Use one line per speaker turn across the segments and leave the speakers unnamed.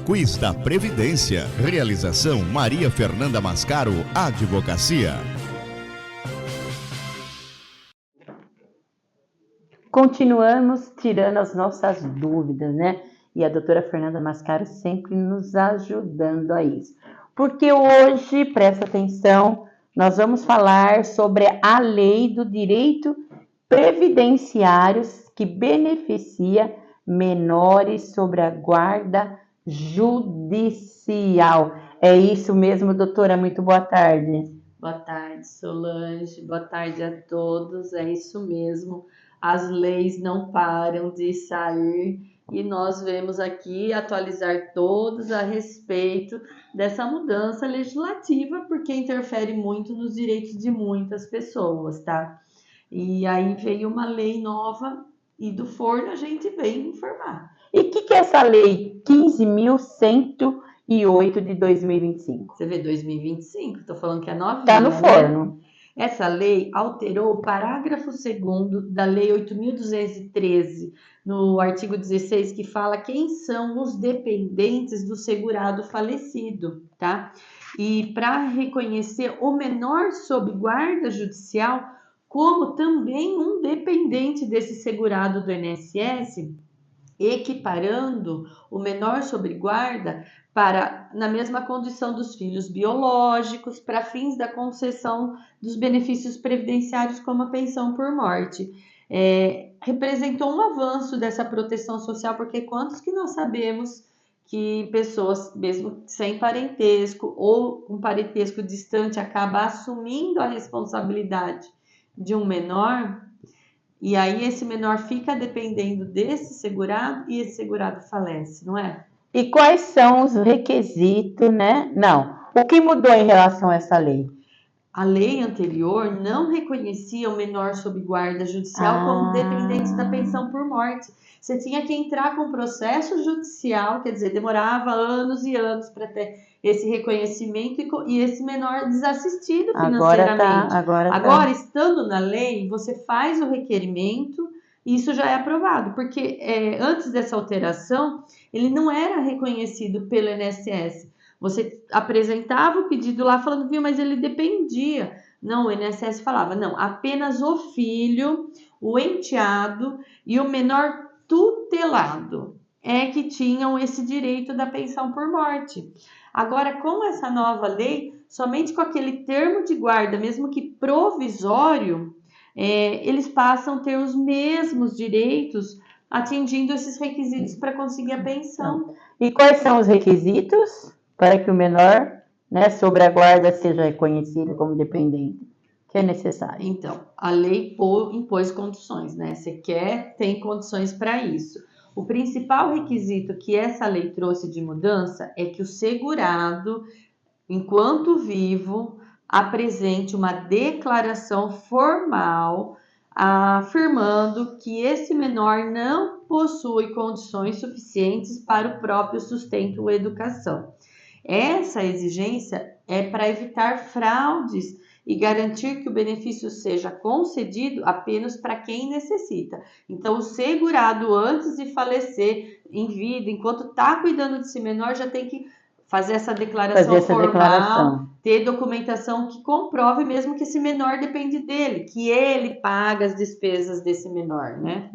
Quiz da Previdência. Realização Maria Fernanda Mascaro, Advocacia.
Continuamos tirando as nossas dúvidas, né? E a doutora Fernanda Mascaro sempre nos ajudando a isso. Porque hoje, presta atenção, nós vamos falar sobre a lei do direito previdenciários que beneficia menores sobre a guarda judicial. É isso mesmo, doutora? Muito boa tarde.
Boa tarde, Solange. Boa tarde a todos. É isso mesmo. As leis não param de sair e nós vemos aqui atualizar todos a respeito dessa mudança legislativa, porque interfere muito nos direitos de muitas pessoas, tá? E aí veio uma lei nova e do forno a gente vem informar.
E o que é essa lei 15.108 de 2025?
Você vê 2025? Estou falando que é novinha,
Está no forno.
Né? Essa lei alterou o parágrafo 2º da Lei 8.213, no artigo 16, que fala quem são os dependentes do segurado falecido, tá? E para reconhecer o menor sob guarda judicial como também um dependente desse segurado do INSS, equiparando o menor sob guarda para na mesma condição dos filhos biológicos para fins da concessão dos benefícios previdenciários como a pensão por morte. Representou um avanço dessa proteção social, porque quantos que nós sabemos que pessoas, mesmo sem parentesco ou um parentesco distante, acaba assumindo a responsabilidade de um menor, e aí esse menor fica dependendo desse segurado e esse segurado falece, não é?
E quais são os requisitos, né? Não. O que mudou em relação a essa lei?
A lei anterior não reconhecia o menor sob guarda judicial como dependente da pensão por morte. Você tinha que entrar com processo judicial, quer dizer, demorava anos e anos para ter esse reconhecimento e esse menor desassistido financeiramente. Agora, estando na lei, você faz o requerimento e isso já é aprovado, porque antes dessa alteração, ele não era reconhecido pelo INSS. Você apresentava o pedido lá falando, viu, mas ele dependia. Não, o INSS falava, não, apenas o filho, o enteado e o menor tutelado é que tinham esse direito da pensão por morte. Agora, com essa nova lei, somente com aquele termo de guarda, mesmo que provisório, eles passam a ter os mesmos direitos, atingindo esses requisitos para conseguir a pensão.
E quais são os requisitos para que o menor, né, sobre a guarda seja reconhecido como dependente? Que é necessário.
Então, a lei impôs condições, né? Você tem condições para isso. O principal requisito que essa lei trouxe de mudança é que o segurado, enquanto vivo, apresente uma declaração formal afirmando que esse menor não possui condições suficientes para o próprio sustento ou educação. Essa exigência é para evitar fraudes e garantir que o benefício seja concedido apenas para quem necessita. Então, o segurado, antes de falecer em vida, enquanto está cuidando desse menor, já tem que fazer essa declaração formal, ter documentação que comprove mesmo que esse menor depende dele, que ele paga as despesas desse menor, né?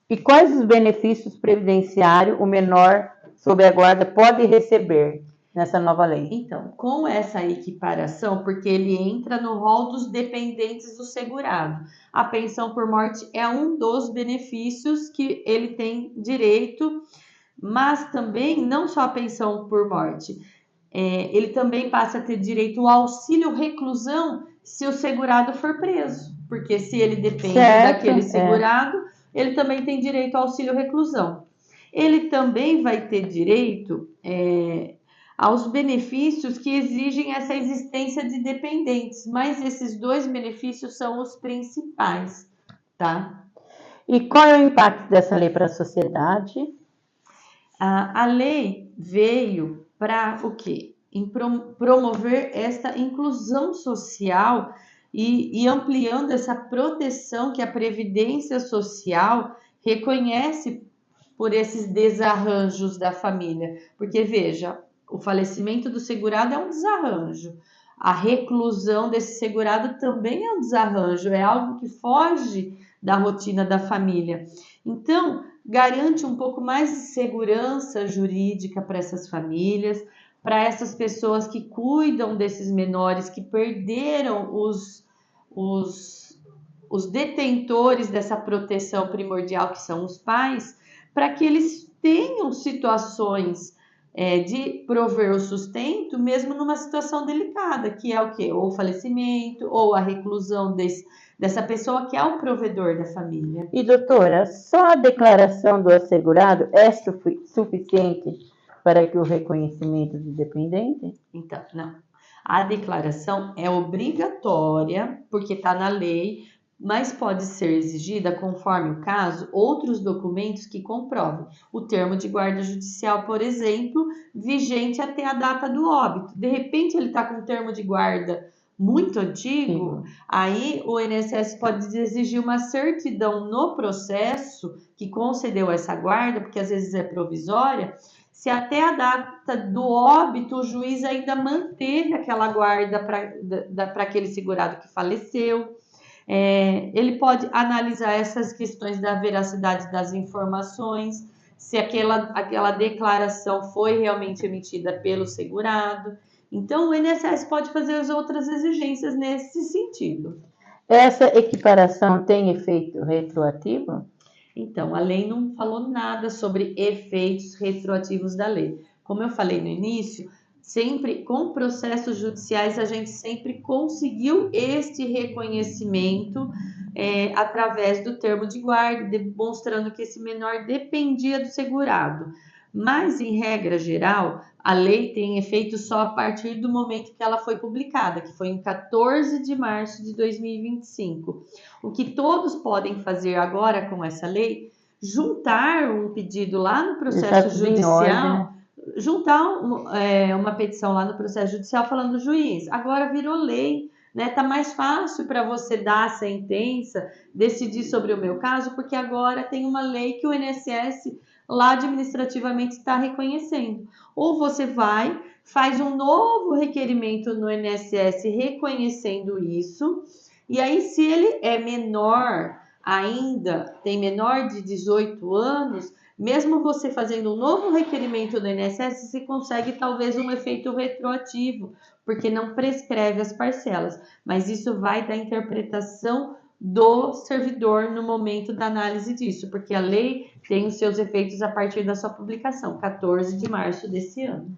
E quais os benefícios previdenciários o menor sob a guarda pode receber nessa nova lei?
Então, com essa equiparação, porque ele entra no rol dos dependentes do segurado, a pensão por morte é um dos benefícios que ele tem direito, mas também não só a pensão por morte, ele também passa a ter direito ao auxílio reclusão se o segurado for preso, porque se ele depende daquele segurado, ele também tem direito ao auxílio reclusão. Ele também vai ter direito aos benefícios que exigem essa existência de dependentes, mas esses dois benefícios são os principais, tá?
E qual é o impacto dessa lei para a sociedade?
A lei veio para o quê? Promover esta inclusão social e ampliando essa proteção que a Previdência Social reconhece por esses desarranjos da família. Porque, veja, o falecimento do segurado é um desarranjo. A reclusão desse segurado também é um desarranjo, é algo que foge da rotina da família. Então, garante um pouco mais de segurança jurídica para essas famílias, para essas pessoas que cuidam desses menores que perderam os detentores dessa proteção primordial, que são os pais, para que eles tenham situações de prover o sustento, mesmo numa situação delicada, que é o quê? Ou o falecimento, ou a reclusão dessa pessoa que é o provedor da família.
E, doutora, só a declaração do assegurado é suficiente para que o reconhecimento de dependente?
Então, não. A declaração é obrigatória, porque está na lei, mas pode ser exigida, conforme o caso, outros documentos que comprovem. O termo de guarda judicial, por exemplo, vigente até a data do óbito. De repente, ele está com um termo de guarda muito antigo, aí o INSS pode exigir uma certidão no processo que concedeu essa guarda, porque às vezes é provisória, se até a data do óbito o juiz ainda manteve aquela guarda para aquele segurado que faleceu. Ele pode analisar essas questões da veracidade das informações, se aquela declaração foi realmente emitida pelo segurado. Então, o INSS pode fazer as outras exigências nesse sentido.
Essa equiparação tem efeito retroativo?
Então, a lei não falou nada sobre efeitos retroativos da lei. Como eu falei no início, sempre com processos judiciais a gente sempre conseguiu este reconhecimento através do termo de guarda, demonstrando que esse menor dependia do segurado. Mas, em regra geral, a lei tem efeito só a partir do momento que ela foi publicada, que foi em 14 de março de 2025. O que todos podem fazer agora com essa lei, juntar um pedido lá no processo judicial, juntar uma petição lá no processo judicial falando, juiz, agora virou lei, né? Tá mais fácil para você dar a sentença, decidir sobre o meu caso, porque agora tem uma lei que o INSS lá administrativamente está reconhecendo. Ou você vai, faz um novo requerimento no INSS reconhecendo isso, e aí se ele é menor ainda, tem menor de 18 anos, mesmo você fazendo um novo requerimento no INSS, você consegue talvez um efeito retroativo, porque não prescreve as parcelas, mas isso vai da interpretação do servidor no momento da análise disso, porque a lei tem os seus efeitos a partir da sua publicação, 14 de março desse ano.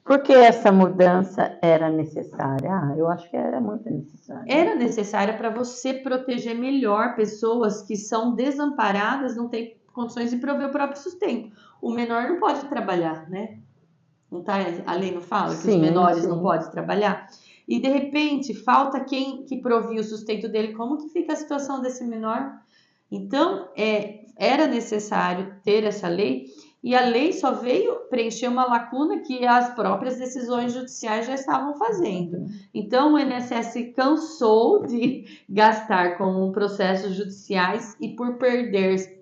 Por que essa mudança era necessária? Eu acho que era muito necessária.
Era necessária para você proteger melhor pessoas que são desamparadas, não têm condições de prover o próprio sustento. O menor não pode trabalhar, né? Não tá, a lei não fala que os menores não podem trabalhar? E, de repente, falta quem que provia o sustento dele. Como que fica a situação desse menor? Então, era necessário ter essa lei, e a lei só veio preencher uma lacuna que as próprias decisões judiciais já estavam fazendo. Então, o INSS cansou de gastar com processos judiciais e por perder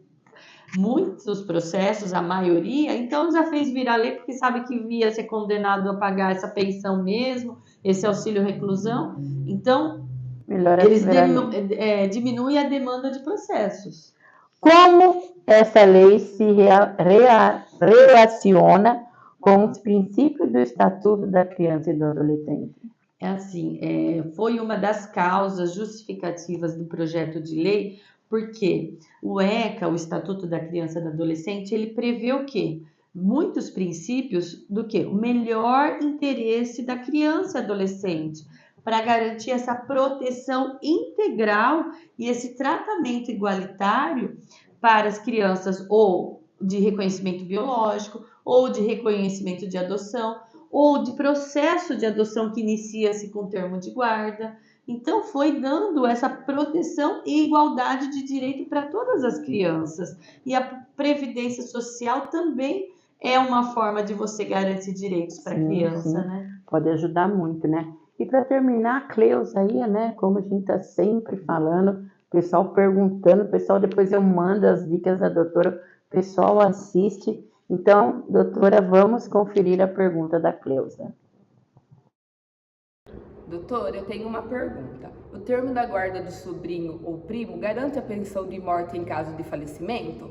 muitos processos, a maioria, então já fez virar lei porque sabe que ia ser condenado a pagar essa pensão mesmo, esse auxílio reclusão. Então, eles diminuem a demanda de processos.
Como essa lei se relaciona com os princípios do Estatuto da Criança e do Adolescente?
É assim, foi uma das causas justificativas do projeto de lei, porque o ECA, o Estatuto da Criança e do Adolescente, ele prevê o quê? Muitos princípios do quê? O melhor interesse da criança e adolescente, para garantir essa proteção integral e esse tratamento igualitário para as crianças ou de reconhecimento biológico, ou de reconhecimento de adoção, ou de processo de adoção que inicia-se com termo de guarda. Então, foi dando essa proteção e igualdade de direito para todas as crianças. E a Previdência Social também é uma forma de você garantir direitos para a criança, né?
Pode ajudar muito, né? E para terminar, Cleusa aí, né? Como a gente está sempre falando, o pessoal perguntando, o pessoal depois eu mando as dicas da doutora, o pessoal assiste. Então, doutora, vamos conferir a pergunta da Cleusa.
Doutora, eu tenho uma pergunta. O termo da guarda do sobrinho ou primo garante a pensão de morte em caso de falecimento?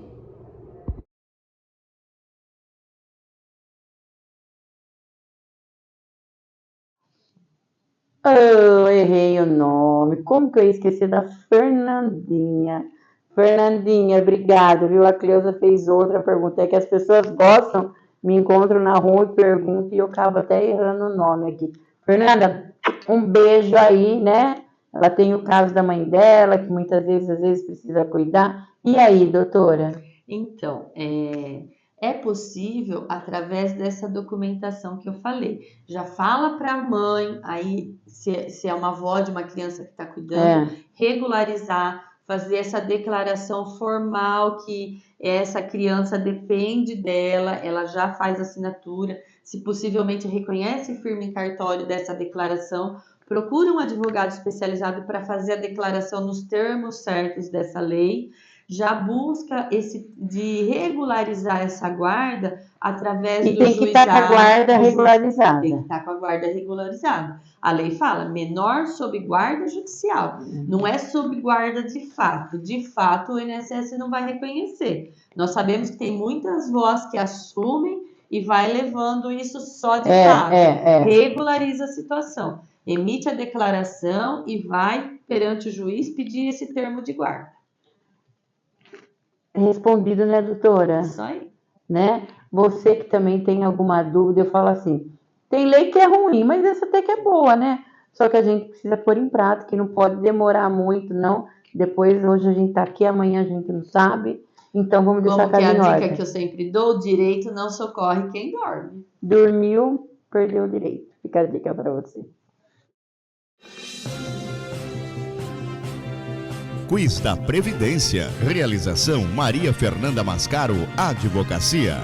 Oh, errei o nome. Como que eu ia esquecer da Fernandinha? Fernandinha, obrigado, viu? A Cleusa fez outra pergunta. É que as pessoas gostam, me encontram na rua e perguntam, e eu acabo até errando o nome aqui. Fernanda, um beijo aí, né? Ela tem o caso da mãe dela, que muitas vezes, às vezes, precisa cuidar. E aí, doutora?
Então, é possível através dessa documentação que eu falei. Já fala para a mãe, aí se é uma avó de uma criança que está cuidando, regularizar, fazer essa declaração formal que essa criança depende dela, ela já faz assinatura, se possivelmente reconhece firme em cartório dessa declaração, procura um advogado especializado para fazer a declaração nos termos certos dessa lei, já busca de regularizar essa guarda através do juizado.
E tem que estar com a guarda regularizada.
Tem que estar com a guarda regularizada. A lei fala menor sob guarda judicial. Não é sob guarda de fato. De fato, o INSS não vai reconhecer. Nós sabemos que tem muitas vós que assumem e vai levando isso só de fato. Regulariza a situação. Emite a declaração e vai perante o juiz pedir esse termo de guarda.
Respondido, né, doutora?
Isso aí.
Né? Você que também tem alguma dúvida, eu falo assim, tem lei que é ruim, mas essa até que é boa, né? Só que a gente precisa pôr em prática, que não pode demorar muito, não. Depois, hoje a gente tá aqui, amanhã a gente não sabe. Então, vamos deixar a casa em ordem.
Como que é a dica que eu sempre dou? Direito não socorre quem dorme.
Dormiu, perdeu o direito. Fica a dica para você.
Quiz da Previdência. Realização Maria Fernanda Mascaro, Advocacia.